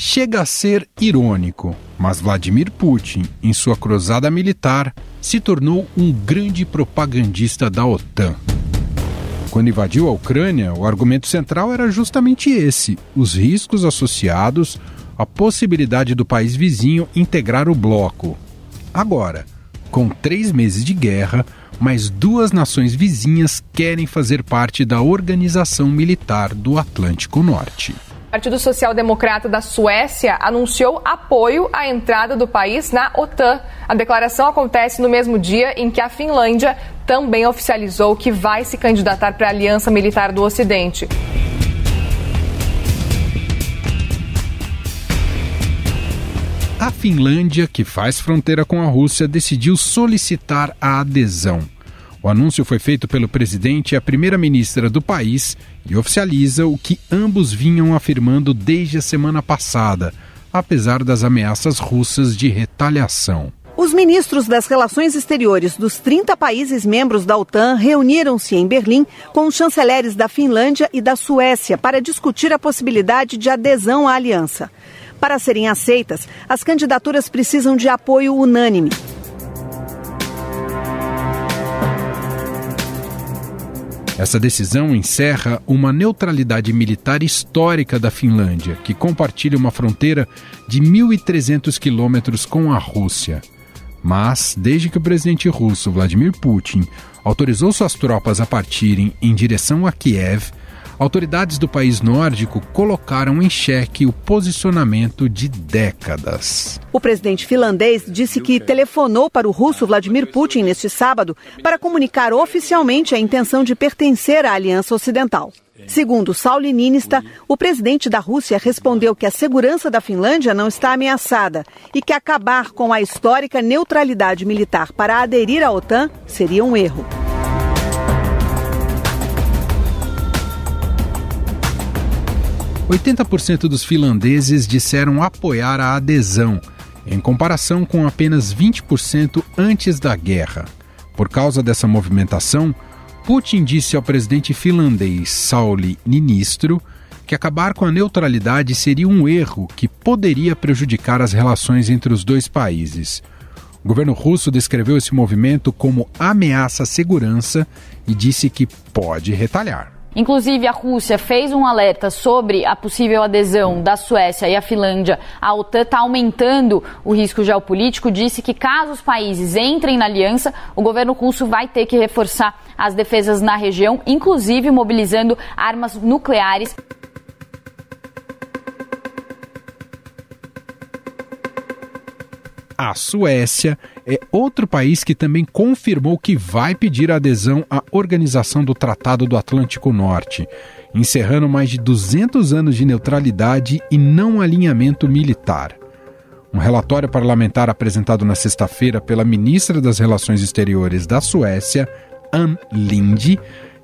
Chega a ser irônico, mas Vladimir Putin, em sua cruzada militar, se tornou um grande propagandista da OTAN. Quando invadiu a Ucrânia, o argumento central era justamente esse: os riscos associados à possibilidade do país vizinho integrar o bloco. Agora, com 3 meses de guerra, mais 2 nações vizinhas querem fazer parte da Organização Militar do Atlântico Norte. O Partido Social Democrata da Suécia anunciou apoio à entrada do país na OTAN. A declaração acontece no mesmo dia em que a Finlândia também oficializou que vai se candidatar para a Aliança Militar do Ocidente. A Finlândia, que faz fronteira com a Rússia, decidiu solicitar a adesão. O anúncio foi feito pelo presidente e a primeira-ministra do país e oficializa o que ambos vinham afirmando desde a semana passada, apesar das ameaças russas de retaliação. Os ministros das Relações Exteriores dos 30 países membros da OTAN reuniram-se em Berlim com os chanceleres da Finlândia e da Suécia para discutir a possibilidade de adesão à aliança. Para serem aceitas, as candidaturas precisam de apoio unânime. Essa decisão encerra uma neutralidade militar histórica da Finlândia, que compartilha uma fronteira de 1.300 quilômetros com a Rússia. Mas, desde que o presidente russo Vladimir Putin autorizou suas tropas a partirem em direção a Kiev, autoridades do país nórdico colocaram em xeque o posicionamento de décadas. O presidente finlandês disse que telefonou para o russo Vladimir Putin neste sábado para comunicar oficialmente a intenção de pertencer à Aliança Ocidental. Segundo Sauli Niinistö, o presidente da Rússia respondeu que a segurança da Finlândia não está ameaçada e que acabar com a histórica neutralidade militar para aderir à OTAN seria um erro. – 80% dos finlandeses disseram apoiar a adesão, em comparação com apenas 20% antes da guerra. Por causa dessa movimentação, Putin disse ao presidente finlandês Sauli Niinistö que acabar com a neutralidade seria um erro que poderia prejudicar as relações entre os dois países. O governo russo descreveu esse movimento como ameaça à segurança e disse que pode retalhar. Inclusive, a Rússia fez um alerta sobre a possível adesão da Suécia e a Finlândia à OTAN está aumentando o risco geopolítico. Disse que caso os países entrem na aliança, o governo russo vai ter que reforçar as defesas na região, inclusive mobilizando armas nucleares. A Suécia é outro país que também confirmou que vai pedir adesão à Organização do Tratado do Atlântico Norte, encerrando mais de 200 anos de neutralidade e não alinhamento militar. Um relatório parlamentar apresentado na sexta-feira pela ministra das Relações Exteriores da Suécia, Ann Linde,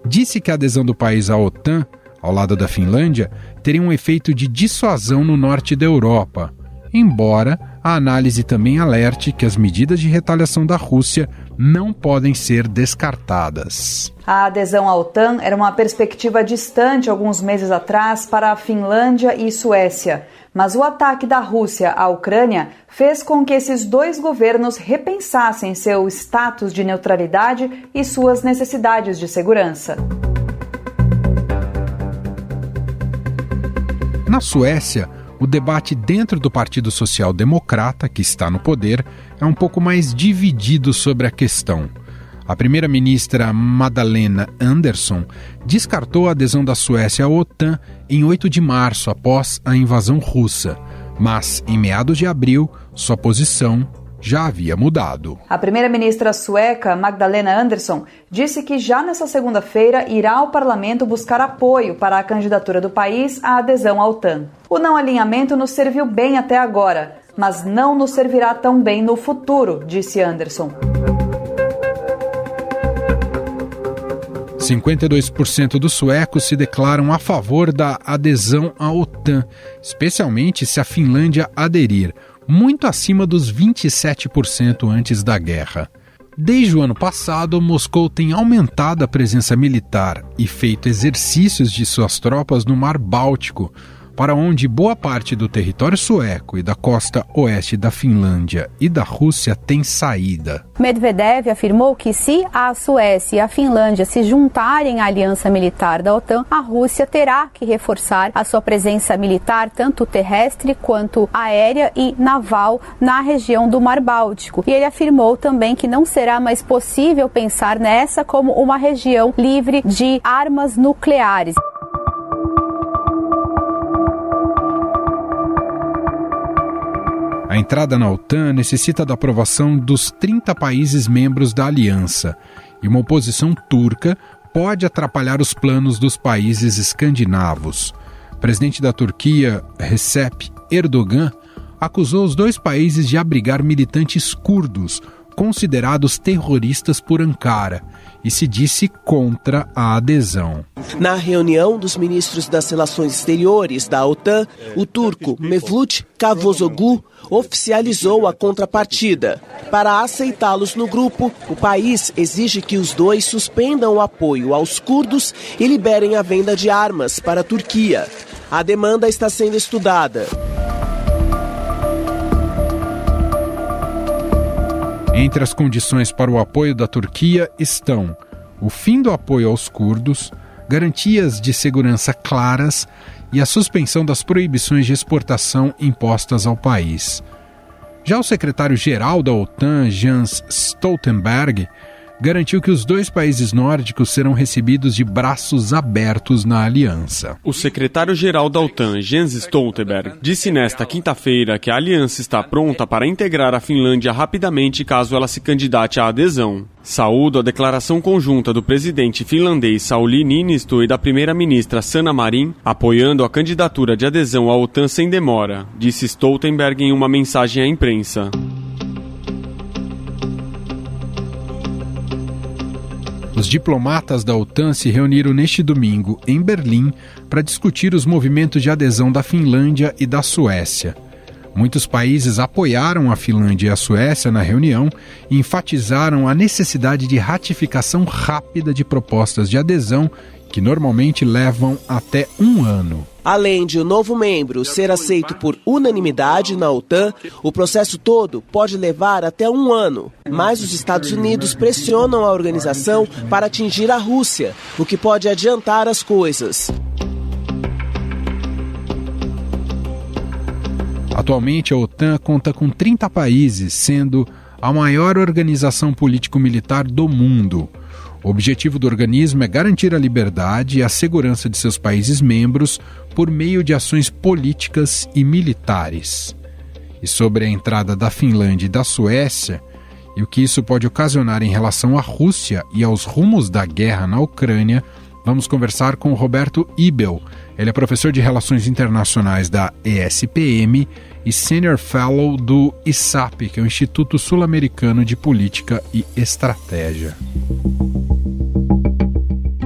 disse que a adesão do país à OTAN, ao lado da Finlândia, teria um efeito de dissuasão no norte da Europa, embora a análise também alerte que as medidas de retaliação da Rússia não podem ser descartadas. A adesão à OTAN era uma perspectiva distante alguns meses atrás para a Finlândia e Suécia, mas o ataque da Rússia à Ucrânia fez com que esses dois governos repensassem seu status de neutralidade e suas necessidades de segurança. Na Suécia, o debate dentro do Partido Social Democrata, que está no poder, é um pouco mais dividido sobre a questão. A primeira-ministra Magdalena Andersson descartou a adesão da Suécia à OTAN em 8 de março, após a invasão russa. Mas, em meados de abril, sua posição já havia mudado. A primeira-ministra sueca, Magdalena Andersson, disse que já nessa segunda-feira irá ao parlamento buscar apoio para a candidatura do país à adesão à OTAN. O não alinhamento nos serviu bem até agora, mas não nos servirá tão bem no futuro, disse Andersson. 52% dos suecos se declaram a favor da adesão à OTAN, especialmente se a Finlândia aderir, muito acima dos 27% antes da guerra. Desde o ano passado, Moscou tem aumentado a presença militar e feito exercícios de suas tropas no Mar Báltico, para onde boa parte do território sueco e da costa oeste da Finlândia e da Rússia tem saída. Medvedev afirmou que se a Suécia e a Finlândia se juntarem à aliança militar da OTAN, a Rússia terá que reforçar a sua presença militar, tanto terrestre quanto aérea e naval, na região do Mar Báltico. E ele afirmou também que não será mais possível pensar nessa como uma região livre de armas nucleares. A entrada na OTAN necessita da aprovação dos 30 países membros da aliança, e uma oposição turca pode atrapalhar os planos dos países escandinavos. O presidente da Turquia, Recep Erdogan, acusou os dois países de abrigar militantes curdos, considerados terroristas por Ankara, e se disse contra a adesão. Na reunião dos ministros das Relações Exteriores da OTAN, o turco Mevlut Cavusoglu oficializou a contrapartida. Para aceitá-los no grupo, o país exige que os dois suspendam o apoio aos curdos e liberem a venda de armas para a Turquia. A demanda está sendo estudada. Entre as condições para o apoio da Turquia estão o fim do apoio aos curdos, garantias de segurança claras e a suspensão das proibições de exportação impostas ao país. Já o secretário-geral da OTAN, Jens Stoltenberg, garantiu que os dois países nórdicos serão recebidos de braços abertos na aliança. O secretário-geral da OTAN, Jens Stoltenberg, disse nesta quinta-feira que a aliança está pronta para integrar a Finlândia rapidamente caso ela se candidate à adesão. Saúdo a declaração conjunta do presidente finlandês Sauli Niinisto e da primeira-ministra Sanna Marin, apoiando a candidatura de adesão à OTAN sem demora, disse Stoltenberg em uma mensagem à imprensa. Os diplomatas da OTAN se reuniram neste domingo em Berlim para discutir os movimentos de adesão da Finlândia e da Suécia. Muitos países apoiaram a Finlândia e a Suécia na reunião e enfatizaram a necessidade de ratificação rápida de propostas de adesão que normalmente levam até 1 ano. Além de o novo membro ser aceito por unanimidade na OTAN, o processo todo pode levar até 1 ano. Mas os Estados Unidos pressionam a organização para atingir a Rússia, o que pode adiantar as coisas. Atualmente, a OTAN conta com 30 países, sendo a maior organização político-militar do mundo. O objetivo do organismo é garantir a liberdade e a segurança de seus países membros por meio de ações políticas e militares. E sobre a entrada da Finlândia e da Suécia, e o que isso pode ocasionar em relação à Rússia e aos rumos da guerra na Ucrânia, vamos conversar com Roberto Ibel. Ele é professor de Relações Internacionais da ESPM e Senior Fellow do ISAP, que é o Instituto Sul-Americano de Política e Estratégia.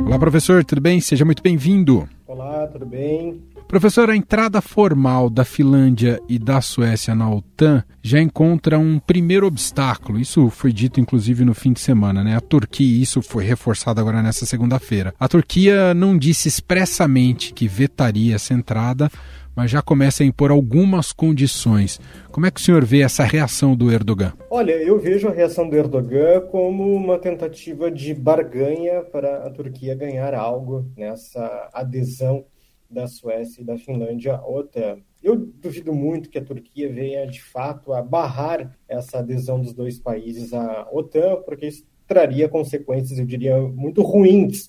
Olá, professor, tudo bem? Seja muito bem-vindo. Olá, tudo bem? Professor, a entrada formal da Finlândia e da Suécia na OTAN já encontra um primeiro obstáculo. Isso foi dito, inclusive, no fim de semana, né? A Turquia, isso foi reforçado agora nessa segunda-feira. A Turquia não disse expressamente que vetaria essa entrada, mas já começa a impor algumas condições. Como é que o senhor vê essa reação do Erdogan? Olha, eu vejo a reação do Erdogan como uma tentativa de barganha para a Turquia ganhar algo nessa adesão da Suécia e da Finlândia à OTAN. Eu duvido muito que a Turquia venha, de fato, a barrar essa adesão dos dois países à OTAN, porque isso traria consequências, eu diria, muito ruins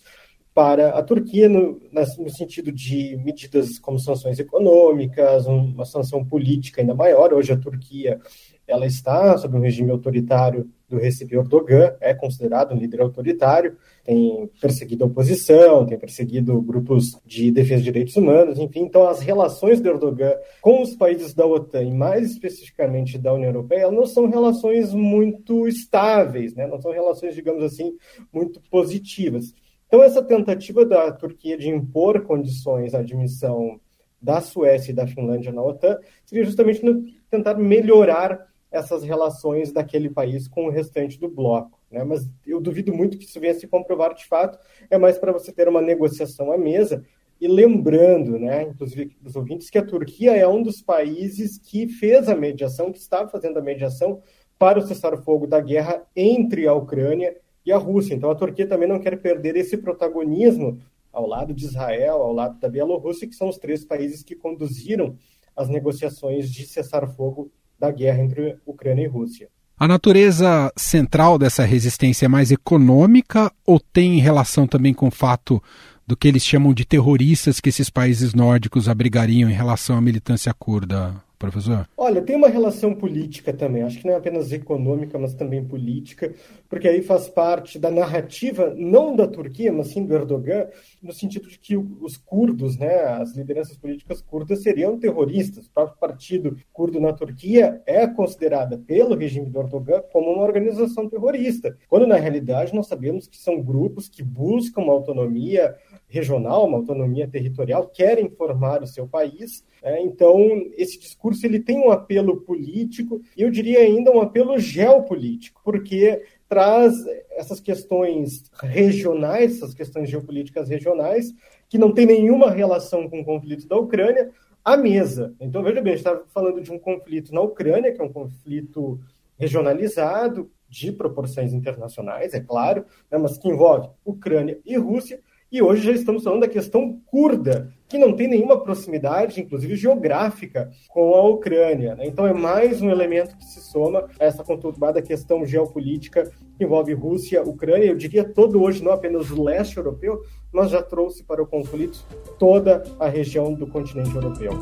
para a Turquia, no sentido de medidas como sanções econômicas, uma sanção política ainda maior. Hoje a Turquia ela está sob um regime autoritário do Recep Erdogan, é considerado um líder autoritário, tem perseguido a oposição, tem perseguido grupos de defesa de direitos humanos, enfim. Então as relações do Erdogan com os países da OTAN, e mais especificamente da União Europeia, não são relações muito estáveis, né? Não são relações, digamos assim, muito positivas. Então, essa tentativa da Turquia de impor condições à admissão da Suécia e da Finlândia na OTAN seria justamente tentar melhorar essas relações daquele país com o restante do bloco, né? Mas eu duvido muito que isso venha se comprovar de fato, é mais para você ter uma negociação à mesa E lembrando, né, inclusive dos ouvintes, que a Turquia é um dos países que fez a mediação, que está fazendo a mediação para o cessar-fogo da guerra entre a Ucrânia e a Rússia. Então a Turquia também não quer perder esse protagonismo ao lado de Israel, ao lado da Bielorrússia, que são os 3 países que conduziram as negociações de cessar-fogo da guerra entre Ucrânia e Rússia. A natureza central dessa resistência é mais econômica ou tem relação também com o fato do que eles chamam de terroristas que esses países nórdicos abrigariam em relação à militância curda, professor? Olha, tem uma relação política também, acho que não é apenas econômica, mas também política, porque aí faz parte da narrativa, não da Turquia, mas sim do Erdogan, no sentido de que os curdos, né, as lideranças políticas curdas seriam terroristas. O próprio partido curdo na Turquia é considerada pelo regime do Erdogan como uma organização terrorista, quando na realidade nós sabemos que são grupos que buscam uma autonomia regional, uma autonomia territorial, querem formar o seu país. Então, esse discurso ele tem um apelo político e eu diria ainda um apelo geopolítico, porque traz essas questões regionais, essas questões geopolíticas regionais, que não tem nenhuma relação com o conflito da Ucrânia, à mesa. Então, veja bem, a gente está falando de um conflito na Ucrânia, que é um conflito regionalizado, de proporções internacionais, é claro, né, mas que envolve Ucrânia e Rússia. E hoje já estamos falando da questão curda, que não tem nenhuma proximidade, inclusive geográfica, com a Ucrânia, né? Então é mais um elemento que se soma a essa conturbada questão geopolítica que envolve Rússia, Ucrânia. Eu diria todo hoje, não apenas o leste europeu, mas já trouxe para o conflito toda a região do continente europeu.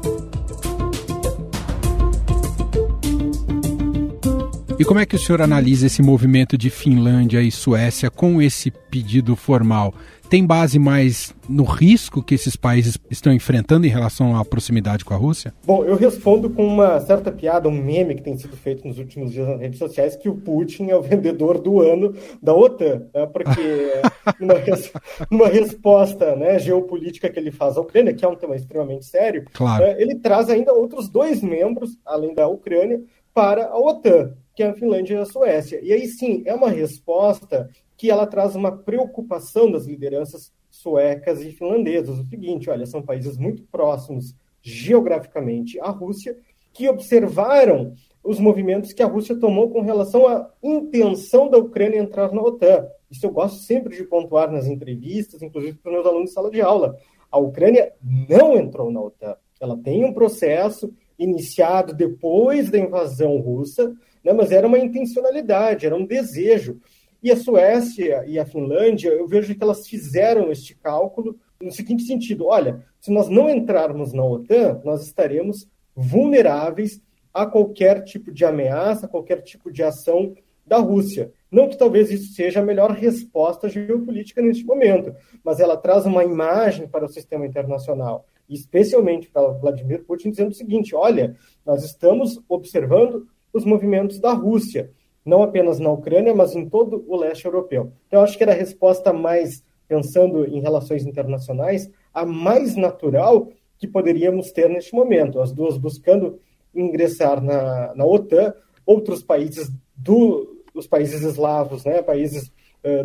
E como é que o senhor analisa esse movimento de Finlândia e Suécia com esse pedido formal? Tem base mais no risco que esses países estão enfrentando em relação à proximidade com a Rússia? Bom, eu respondo com uma certa piada, um meme que tem sido feito nos últimos dias nas redes sociais, que o Putin é o vendedor do ano da OTAN, né? Porque numa resposta, né, geopolítica que ele faz à Ucrânia, que é um tema extremamente sério, claro, ele traz ainda outros 2 membros, além da Ucrânia, para a OTAN, que é a Finlândia e a Suécia. E aí sim, é uma resposta que ela traz uma preocupação das lideranças suecas e finlandesas. O seguinte, olha, são países muito próximos geograficamente à Rússia, que observaram os movimentos que a Rússia tomou com relação à intenção da Ucrânia entrar na OTAN. Isso eu gosto sempre de pontuar nas entrevistas, inclusive para os meus alunos de sala de aula. A Ucrânia não entrou na OTAN. Ela tem um processo iniciado depois da invasão russa, né, mas era uma intencionalidade, era um desejo. E a Suécia e a Finlândia, eu vejo que elas fizeram este cálculo no seguinte sentido: olha, se nós não entrarmos na OTAN, nós estaremos vulneráveis a qualquer tipo de ameaça, a qualquer tipo de ação da Rússia. Não que talvez isso seja a melhor resposta geopolítica neste momento, mas ela traz uma imagem para o sistema internacional, especialmente para Vladimir Putin, dizendo o seguinte: olha, nós estamos observando os movimentos da Rússia, não apenas na Ucrânia, mas em todo o leste europeu. Então, eu acho que era a resposta mais, pensando em relações internacionais, a mais natural que poderíamos ter neste momento. As duas buscando ingressar na OTAN, outros países os países eslavos, né, países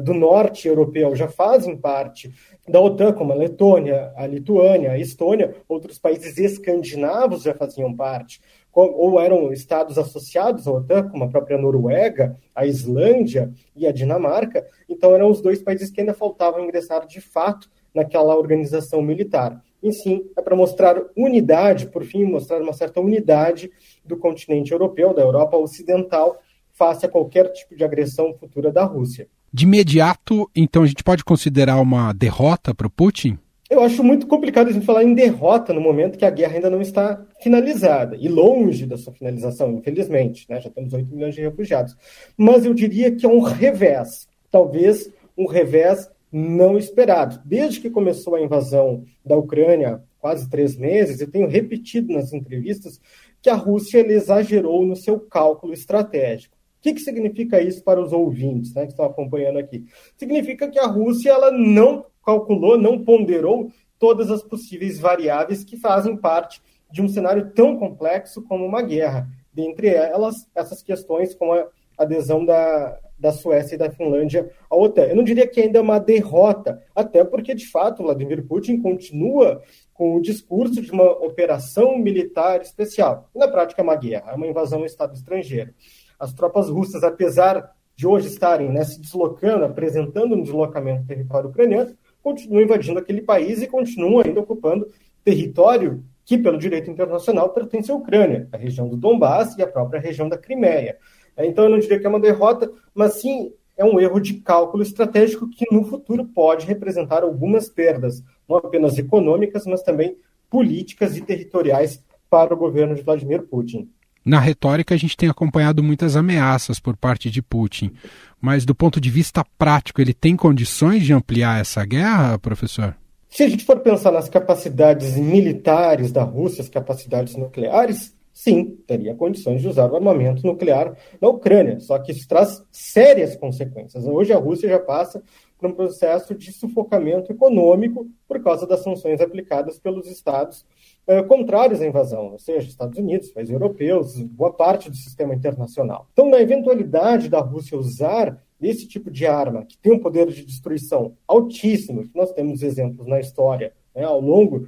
do norte europeu já fazem parte da OTAN, como a Letônia, a Lituânia, a Estônia, outros países escandinavos já faziam parte, ou eram estados associados à OTAN, como a própria Noruega, a Islândia e a Dinamarca. Então eram os 2 países que ainda faltavam ingressar de fato naquela organização militar. E sim, é para mostrar unidade, por fim, mostrar uma certa unidade do continente europeu, da Europa Ocidental, face a qualquer tipo de agressão futura da Rússia. De imediato, então, a gente pode considerar uma derrota para o Putin? Eu acho muito complicado a gente falar em derrota no momento que a guerra ainda não está finalizada, e longe da sua finalização, infelizmente, né? Já temos 8 milhões de refugiados. Mas eu diria que é um revés, talvez um revés não esperado. Desde que começou a invasão da Ucrânia, quase 3 meses, eu tenho repetido nas entrevistas que a Rússia exagerou no seu cálculo estratégico. O que significa isso para os ouvintes, né, que estão acompanhando aqui? Significa que a Rússia ela não calculou, não ponderou todas as possíveis variáveis que fazem parte de um cenário tão complexo como uma guerra. Dentre elas, essas questões como a adesão da da Suécia e da Finlândia à OTAN. Eu não diria que ainda é uma derrota, até porque, de fato, Vladimir Putin continua com o discurso de uma operação militar especial. Na prática, é uma guerra, é uma invasão ao Estado estrangeiro. As tropas russas, apesar de hoje estarem se deslocando, apresentando um deslocamento do território ucraniano, continuam invadindo aquele país e continuam ainda ocupando território que, pelo direito internacional, pertence à Ucrânia, a região do Donbass e a própria região da Crimeia. Então, eu não diria que é uma derrota, mas sim é um erro de cálculo estratégico que, no futuro, pode representar algumas perdas, não apenas econômicas, mas também políticas e territoriais para o governo de Vladimir Putin. Na retórica, a gente tem acompanhado muitas ameaças por parte de Putin, mas do ponto de vista prático, ele tem condições de ampliar essa guerra, professor? Se a gente for pensar nas capacidades militares da Rússia, as capacidades nucleares, sim, teria condições de usar o armamento nuclear na Ucrânia, só que isso traz sérias consequências. Hoje a Rússia já passa por um processo de sufocamento econômico por causa das sanções aplicadas pelos estados contrários à invasão, ou seja, Estados Unidos, países europeus, boa parte do sistema internacional. Então, na eventualidade da Rússia usar esse tipo de arma, que tem um poder de destruição altíssimo, que nós temos exemplos na história ao longo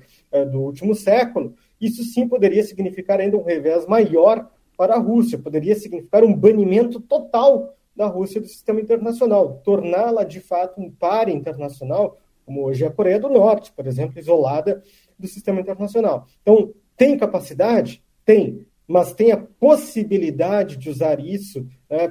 do último século, isso sim poderia significar ainda um revés maior para a Rússia, poderia significar um banimento total da Rússia do sistema internacional, torná-la de fato um par internacional, como hoje é a Coreia do Norte, por exemplo, isolada do sistema internacional. Então, tem capacidade? Tem, mas tem a possibilidade de usar isso,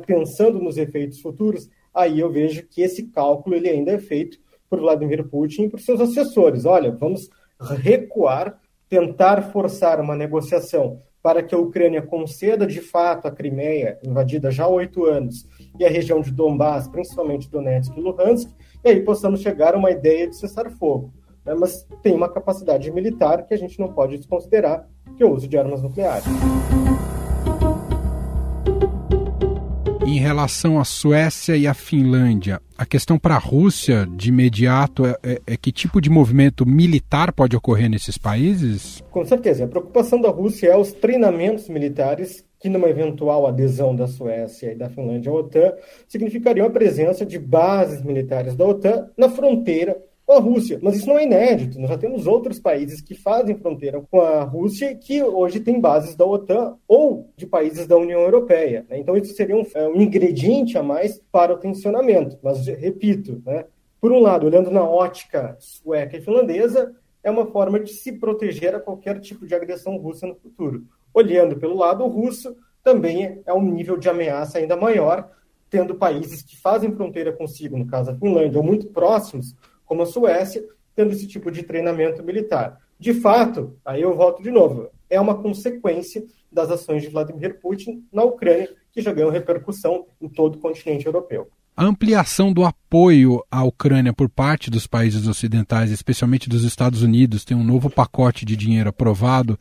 pensando nos efeitos futuros. Aí eu vejo que esse cálculo ele ainda é feito por Vladimir Putin e por seus assessores. Olha, vamos recuar, tentar forçar uma negociação para que a Ucrânia conceda de fato a Crimeia, invadida já há 8 anos, e a região de Donbass, principalmente Donetsk e Luhansk, e aí possamos chegar a uma ideia de cessar-fogo. Mas tem uma capacidade militar que a gente não pode desconsiderar, que é o uso de armas nucleares. Em relação à Suécia e à Finlândia, a questão para a Rússia, de imediato, é que tipo de movimento militar pode ocorrer nesses países? Com certeza. A preocupação da Rússia é os treinamentos militares que, numa eventual adesão da Suécia e da Finlândia à OTAN, significariam a presença de bases militares da OTAN na fronteira com a Rússia. Mas isso não é inédito. Nós já temos outros países que fazem fronteira com a Rússia que hoje têm bases da OTAN ou de países da União Europeia. Então isso seria um ingrediente a mais para o tensionamento. Mas, repito, por um lado, olhando na ótica sueca e finlandesa, é uma forma de se proteger a qualquer tipo de agressão russa no futuro. Olhando pelo lado russo, também é um nível de ameaça ainda maior, tendo países que fazem fronteira consigo, no caso a Finlândia, ou muito próximos, como a Suécia, tendo esse tipo de treinamento militar. De fato, aí eu volto de novo, é uma consequência das ações de Vladimir Putin na Ucrânia, que já ganham repercussão em todo o continente europeu. A ampliação do apoio à Ucrânia por parte dos países ocidentais, especialmente dos Estados Unidos, tem um novo pacote de dinheiro aprovado.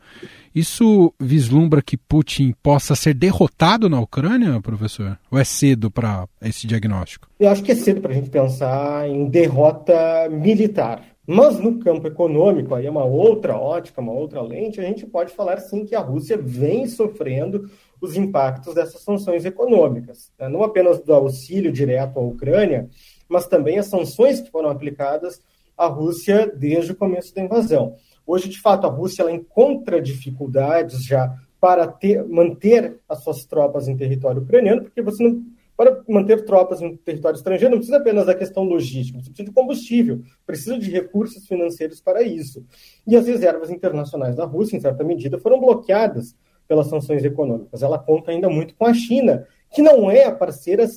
Isso vislumbra que Putin possa ser derrotado na Ucrânia, professor? Ou é cedo para esse diagnóstico? Eu acho que é cedo para a gente pensar em derrota militar. Mas no campo econômico, aí é uma outra ótica, uma outra lente, a gente pode falar sim que a Rússia vem sofrendo os impactos dessas sanções econômicas. Não apenas do auxílio direto à Ucrânia, mas também as sanções que foram aplicadas à Rússia desde o começo da invasão. Hoje, de fato, a Rússia ela encontra dificuldades já para manter as suas tropas em território ucraniano, porque você não... Para manter tropas em território estrangeiro, não precisa apenas da questão logística, você precisa de combustível, precisa de recursos financeiros para isso. E as reservas internacionais da Rússia, em certa medida, foram bloqueadas pelas sanções econômicas. Ela conta ainda muito com a China, que não é a parceira,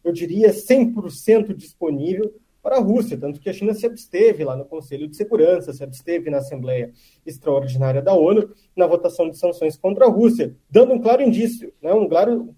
eu diria, 100% disponível para a Rússia, tanto que a China se absteve lá no Conselho de Segurança, se absteve na Assembleia Extraordinária da ONU, na votação de sanções contra a Rússia, dando um claro indício, um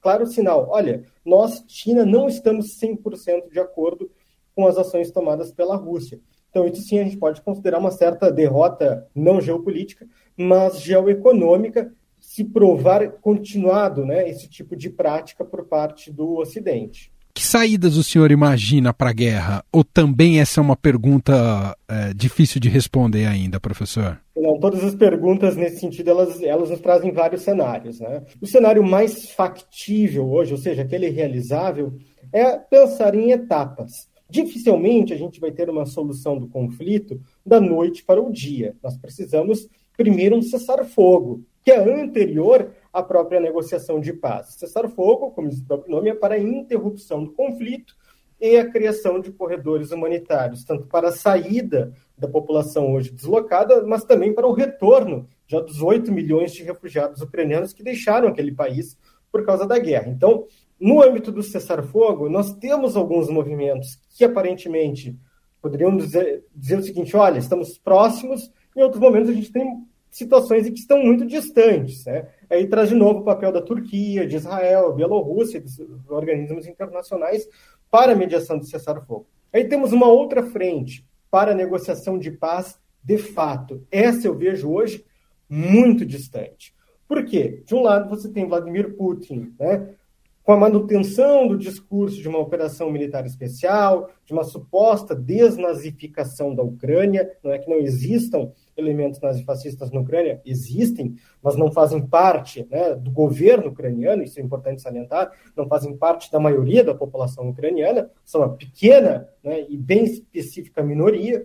claro sinal. Olha, nós, China, não estamos 100% de acordo com as ações tomadas pela Rússia. Então, isso sim a gente pode considerar uma certa derrota não geopolítica, mas geoeconômica, se provar continuado esse tipo de prática por parte do Ocidente. Que saídas o senhor imagina para a guerra? Ou também essa é uma pergunta difícil de responder ainda, professor? Não, todas as perguntas nesse sentido, elas nos trazem vários cenários. O cenário mais factível hoje, ou seja, aquele realizável, é pensar em etapas. Dificilmente a gente vai ter uma solução do conflito da noite para o dia. Nós precisamos primeiro um cessar-fogo, que é anterior à própria negociação de paz. Cessar-fogo, como diz o próprio nome, é para a interrupção do conflito e a criação de corredores humanitários, tanto para a saída da população hoje deslocada, mas também para o retorno já dos 8 milhões de refugiados ucranianos que deixaram aquele país por causa da guerra. Então, no âmbito do cessar-fogo, nós temos alguns movimentos que aparentemente poderiam dizer o seguinte: olha, estamos próximos, em outros momentos a gente tem situações que estão muito distantes, né? Aí traz de novo o papel da Turquia, de Israel, Bielorrússia, dos organismos internacionais para a mediação do cessar-fogo. Aí temos uma outra frente para a negociação de paz de fato. Essa eu vejo hoje muito distante. Por quê? De um lado você tem Vladimir Putin, né, com a manutenção do discurso de uma operação militar especial, de uma suposta desnazificação da Ucrânia. Não é que não existam elementos nazifascistas na Ucrânia, existem, mas não fazem parte, né, do governo ucraniano, isso é importante salientar, não fazem parte da maioria da população ucraniana, são uma pequena, né, e bem específica minoria.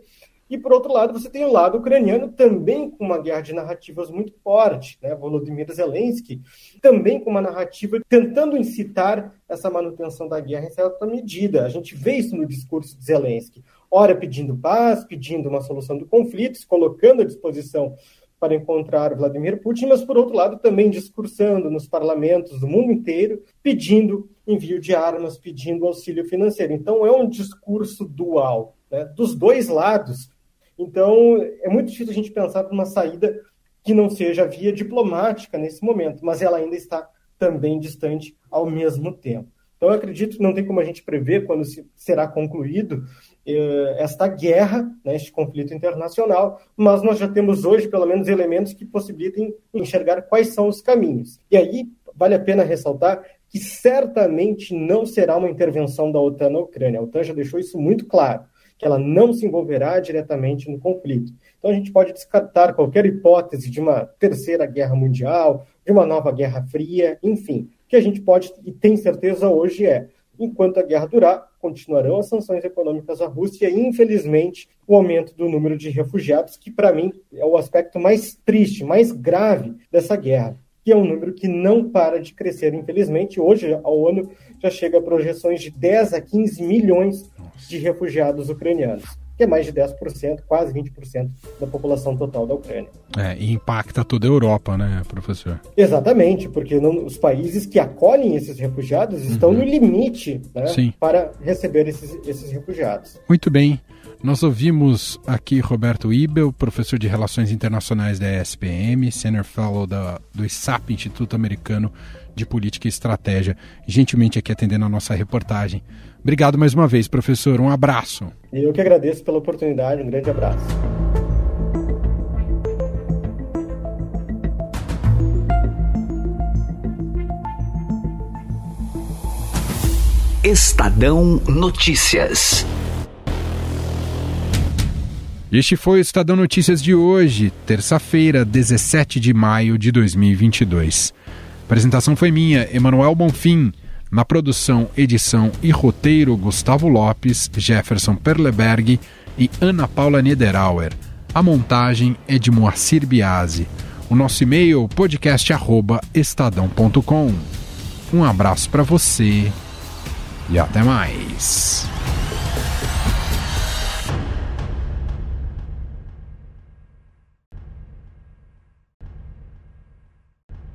E, por outro lado, você tem o lado ucraniano também com uma guerra de narrativas muito forte, né? Volodymyr Zelensky também com uma narrativa tentando incitar essa manutenção da guerra em certa medida. A gente vê isso no discurso de Zelensky, ora pedindo paz, pedindo uma solução do conflito, se colocando à disposição para encontrar Vladimir Putin, mas, por outro lado, também discursando nos parlamentos do mundo inteiro, pedindo envio de armas, pedindo auxílio financeiro. Então, é um discurso dual, né, dos dois lados. Então, é muito difícil a gente pensar numa saída que não seja via diplomática nesse momento, mas ela ainda está também distante ao mesmo tempo. Então, eu acredito que não tem como a gente prever quando será concluído esta guerra, né, este conflito internacional, mas nós já temos hoje, pelo menos, elementos que possibilitem enxergar quais são os caminhos. E aí, vale a pena ressaltar que certamente não será uma intervenção da OTAN na Ucrânia. A OTAN já deixou isso muito claro, que ela não se envolverá diretamente no conflito. Então a gente pode descartar qualquer hipótese de uma terceira guerra mundial, de uma nova guerra fria, enfim. O que a gente pode e tem certeza hoje é, enquanto a guerra durar, continuarão as sanções econômicas à Rússia e, infelizmente, o aumento do número de refugiados, que para mim é o aspecto mais triste, mais grave dessa guerra, que é um número que não para de crescer, infelizmente. Hoje, a ONU já chega a projeções de 10 a 15 milhões de refugiados ucranianos, que é mais de 10%, quase 20% da população total da Ucrânia. E impacta toda a Europa, né, professor? Exatamente, porque os países que acolhem esses refugiados estão no limite, né, para receber esses refugiados. Muito bem. Nós ouvimos aqui Roberto Ibel, professor de Relações Internacionais da ESPM, Senior Fellow do ISAP, Instituto Americano de Política e Estratégia, gentilmente aqui atendendo a nossa reportagem. Obrigado mais uma vez, professor. Um abraço. Eu que agradeço pela oportunidade. Um grande abraço. Estadão Notícias. Este foi o Estadão Notícias de hoje, terça-feira, 17 de maio de 2022. A apresentação foi minha, Emanuel Bonfim. Na produção, edição e roteiro, Gustavo Lopes, Jefferson Perleberg e Ana Paula Niederauer. A montagem é de Moacir Biasi. O nosso e-mail, podcast@estadão.com. Um abraço para você e até mais.